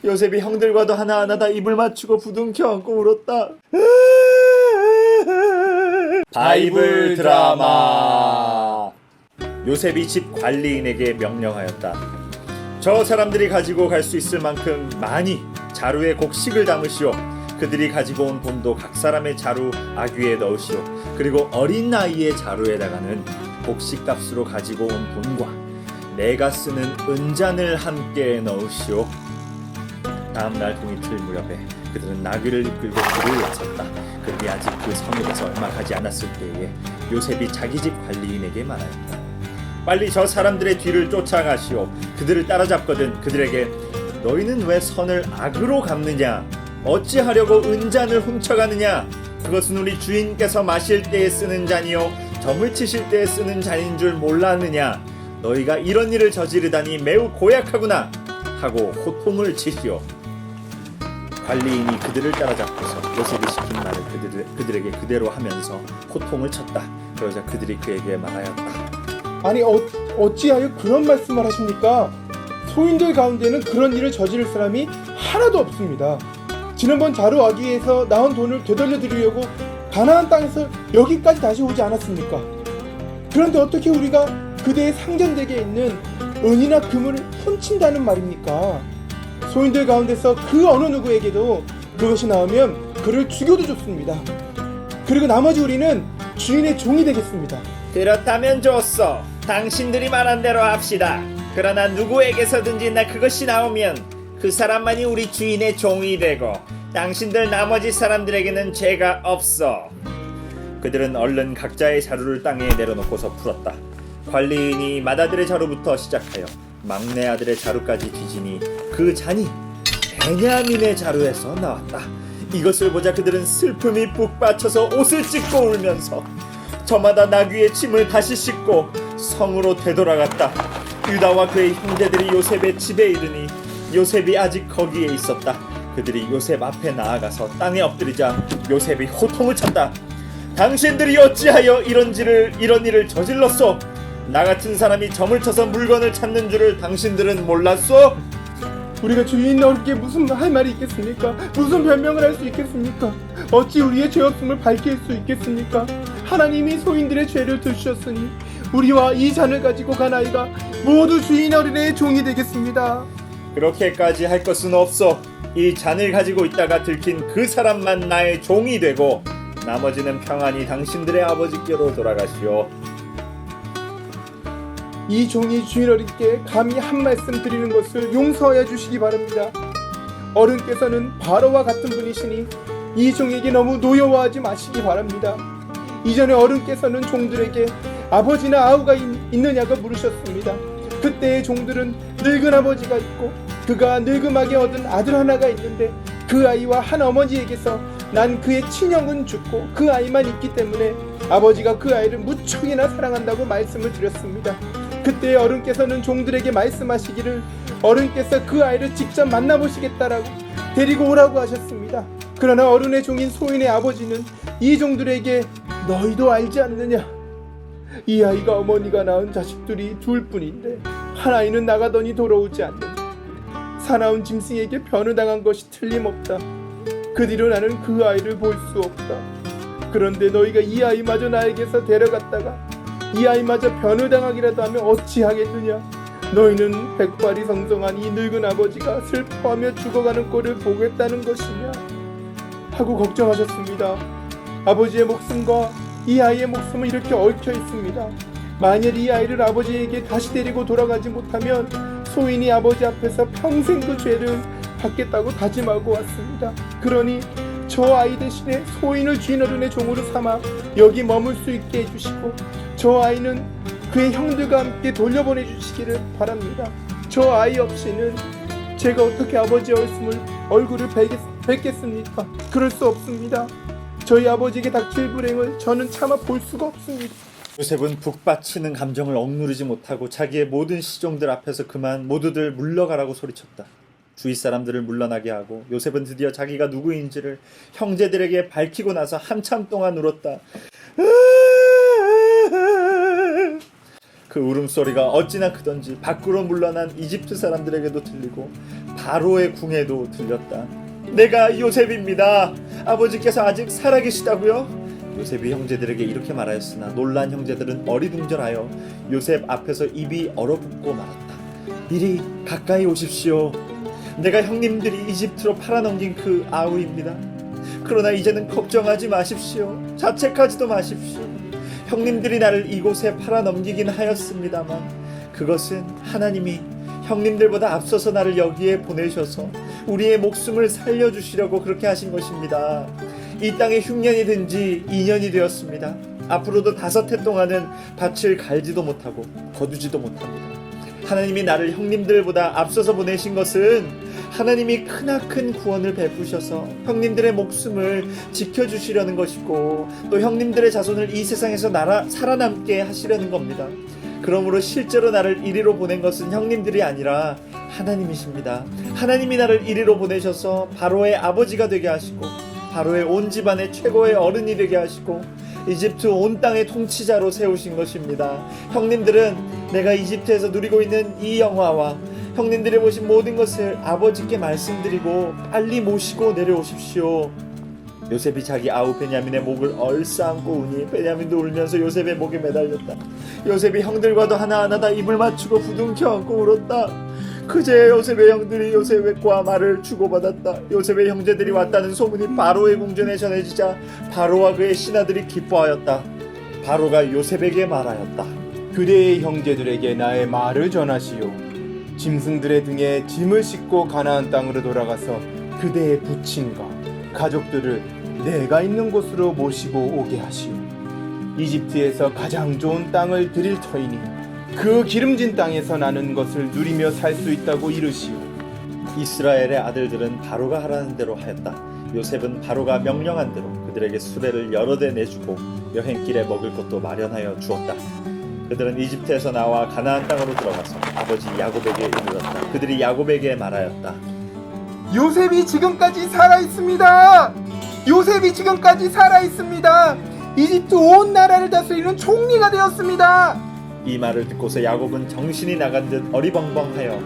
요셉이 형들과도 하나하나 다 입을 맞추고 부둥켜 안고 울었다. 바이블 드라마. 요셉이 집 관리인에게 명령하였다. 저 사람들이 가지고 갈 수 있을 만큼 많이 자루에 곡식을 담으시오. 그들이 가지고 온 돈도 각 사람의 자루 아귀에 넣으시오. 그리고 어린 나이의 자루에다가는 곡식값으로 가지고 온 돈과 내가 쓰는 은잔을 함께 넣으시오. 다음날 동이틀 무렵에 그들은 나귀를 이끌고 길을 나섰다. 그들이 아직 그 성에 대해서 얼마 가지 않았을 때에 요셉이 자기 집 관리인에게 말하였다. 빨리 저 사람들의 뒤를 쫓아가시오. 그들을 따라잡거든 그들에게 너희는 왜 선을 악으로 갚느냐? 어찌하려고 은잔을 훔쳐가느냐? 그것은 우리 주인께서 마실 때에 쓰는 잔이요 점을 치실 때에 쓰는 잔인 줄 몰랐느냐? 너희가 이런 일을 저지르다니 매우 고약하구나 하고 호통을 치시오. 관리인이 그들을 따라잡고서 요셉이 시킨 말을 그들에게 그대로 하면서 호통을 쳤다. 그러자 그들이 그에게 말하였다. 아니 어찌하여 그런 말씀을 하십니까? 소인들 가운데는 그런 일을 저지를 사람이 하나도 없습니다. 지난번 자루 아기에서 나온 돈을 되돌려 드리려고 가나안 땅에서 여기까지 다시 오지 않았습니까? 그런데 어떻게 우리가 그대의 상전댁에 있는 은이나 금을 훔친다는 말입니까? 소인들 가운데서 그 어느 누구에게도 그것이 나오면 그를 죽여도 좋습니다. 그리고 나머지 우리는 주인의 종이 되겠습니다. 그렇다면 좋소. 당신들이 말한 대로 합시다. 그러나 누구에게서든지 그것이 나오면 그 사람만이 우리 주인의 종이 되고 당신들 나머지 사람들에게는 죄가 없어. 그들은 얼른 각자의 자루를 땅에 내려놓고서 풀었다. 관리인이 맏아들의 자루부터 시작하여 막내 아들의 자루까지 뒤지니 그 잔이 베냐민의 자루에서 나왔다. 이것을 보자 그들은 슬픔이 북받쳐서 옷을 찢고 울면서 저마다 나귀의 침을 다시 씻고 성으로 되돌아갔다. 유다와 그의 형제들이 요셉의 집에 이르니 요셉이 아직 거기에 있었다. 그들이 요셉 앞에 나아가서 땅에 엎드리자 요셉이 호통을 쳤다. 당신들이 어찌하여 이런 일을 저질렀소? 나 같은 사람이 점을 쳐서 물건을 찾는 줄을 당신들은 몰랐소? 우리가 주인 어렵게 무슨 할 말이 있겠습니까? 무슨 변명을 할 수 있겠습니까? 어찌 우리의 죄 없음을 밝힐 수 있겠습니까? 하나님이 소인들의 죄를 들으셨으니 우리와 이 잔을 가지고 간 아이가 모두 주인 어린애의 종이 되겠습니다. 그렇게까지 할 것은 없어. 이 잔을 가지고 있다가 들킨 그 사람만 나의 종이 되고 나머지는 평안히 당신들의 아버지께로 돌아가시오. 이 종이 주인 어린께 감히 한 말씀 드리는 것을 용서하여 주시기 바랍니다. 어른께서는 바로와 같은 분이시니 이 종에게 너무 노여워하지 마시기 바랍니다. 이전에 어른께서는 종들에게 아버지나 아우가 있느냐고 물으셨습니다. 그때의 종들은 늙은 아버지가 있고 그가 늙음하게 얻은 아들 하나가 있는데 그 아이와 한 어머니에게서 난 그의 친형은 죽고 그 아이만 있기 때문에 아버지가 그 아이를 무척이나 사랑한다고 말씀을 드렸습니다. 그때 어른께서는 종들에게 말씀하시기를 어른께서 그 아이를 직접 만나보시겠다라고 데리고 오라고 하셨습니다. 그러나 어른의 종인 소인의 아버지는 이 종들에게 너희도 알지 않느냐? 이 아이가 어머니가 낳은 자식들이 둘뿐인데 한 아이는 나가더니 돌아오지 않는다. 사나운 짐승에게 변호당한 것이 틀림없다. 그 뒤로 나는 그 아이를 볼 수 없다. 그런데 너희가 이 아이마저 나에게서 데려갔다가 이 아이마저 변호당하기라도 하면 어찌하겠느냐? 너희는 백발이 성성한 이 늙은 아버지가 슬퍼하며 죽어가는 꼴을 보겠다는 것이냐? 하고 걱정하셨습니다. 아버지의 목숨과 이 아이의 목숨은 이렇게 얽혀 있습니다. 만일 이 아이를 아버지에게 다시 데리고 돌아가지 못하면 소인이 아버지 앞에서 평생 그 죄를 받겠다고 다짐하고 왔습니다. 그러니 저 아이 대신에 소인을 주인 어른의 종으로 삼아 여기 머물 수 있게 해주시고 저 아이는 그의 형들과 함께 돌려보내 주시기를 바랍니다. 저 아이 없이는 제가 어떻게 아버지 얼굴을 뵙겠습니까? 그럴 수 없습니다. 저희 아버지에게 닥칠 불행을 저는 차마 볼 수가 없습니다. 요셉은 북받치는 감정을 억누르지 못하고 자기의 모든 시종들 앞에서 그만 모두들 물러가라고 소리쳤다. 주위 사람들을 물러나게 하고 요셉은 드디어 자기가 누구인지를 형제들에게 밝히고 나서 한참 동안 울었다. 그 울음소리가 어찌나 크던지 밖으로 물러난 이집트 사람들에게도 들리고 바로의 궁에도 들렸다. 내가 요셉입니다. 아버지께서 아직 살아계시다고요? 요셉이 형제들에게 이렇게 말하였으나 놀란 형제들은 어리둥절하여 요셉 앞에서 입이 얼어붙고 말았다. 이리 가까이 오십시오. 내가 형님들이 이집트로 팔아넘긴 그 아우입니다. 그러나 이제는 걱정하지 마십시오. 자책하지도 마십시오. 형님들이 나를 이곳에 팔아넘기긴 하였습니다만 그것은 하나님이 형님들보다 앞서서 나를 여기에 보내셔서 우리의 목숨을 살려주시려고 그렇게 하신 것입니다. 이 땅에 흉년이 든 지 2년이 되었습니다. 앞으로도 5해 동안은 밭을 갈지도 못하고 거두지도 못합니다. 하나님이 나를 형님들보다 앞서서 보내신 것은 하나님이 크나큰 구원을 베푸셔서 형님들의 목숨을 지켜주시려는 것이고 또 형님들의 자손을 이 세상에서 살아남게 하시려는 겁니다. 그러므로 실제로 나를 이리로 보낸 것은 형님들이 아니라 하나님이십니다. 하나님이 나를 이리로 보내셔서 바로의 아버지가 되게 하시고 바로의 온 집안의 최고의 어른이 되게 하시고 이집트 온 땅의 통치자로 세우신 것입니다. 형님들은 내가 이집트에서 누리고 있는 이 영화와 형님들이 보신 모든 것을 아버지께 말씀드리고 빨리 모시고 내려오십시오. 요셉이 자기 아우 베냐민의 목을 얼싸안고 우니 베냐민도 울면서 요셉의 목에 매달렸다. 요셉이 형들과도 하나하나 다 입을 맞추고 부둥켜 안고 울었다. 그제 요셉의 형들이 요셉과 말을 주고받았다. 요셉의 형제들이 왔다는 소문이 바로의 궁전에 전해지자 바로와 그의 신하들이 기뻐하였다. 바로가 요셉에게 말하였다. 그대의 형제들에게 나의 말을 전하시오. 짐승들의 등에 짐을 싣고 가나안 땅으로 돌아가서 그대의 부친과 가족들을 내가 있는 곳으로 모시고 오게 하시오. 이집트에서 가장 좋은 땅을 드릴 터이니 그 기름진 땅에서 나는 것을 누리며 살 수 있다고 이르시오. 이스라엘의 아들들은 바로가 하라는 대로 하였다. 요셉은 바로가 명령한 대로 그들에게 수레를 여러 대 내주고 여행길에 먹을 것도 마련하여 주었다. 그들은 이집트에서 나와 가나안 땅으로 들어가서 아버지 야곱에게 이르렀다. 그들이 야곱에게 말하였다. 요셉이 지금까지 살아있습니다. 요셉이 지금까지 살아있습니다. 이집트 온 나라를 다스리는 총리가 되었습니다. 이 말을 듣고서 야곱은 정신이 나간 듯 어리벙벙하여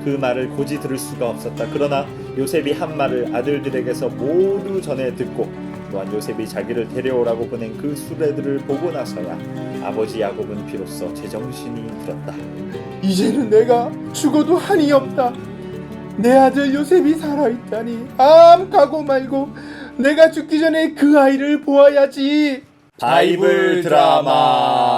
그 말을 고지 들을 수가 없었다. 그러나 요셉이 한 말을 아들들에게서 모두 전해 듣고 또한 요셉이 자기를 데려오라고 보낸 그 수레들을 보고 나서야 아버지 야곱은 비로소 제정신이 들었다. 이제는 내가 죽어도 한이 없다. 내 아들 요셉이 살아있다니 암 가고 말고 내가 죽기 전에 그 아이를 보아야지. 바이블 드라마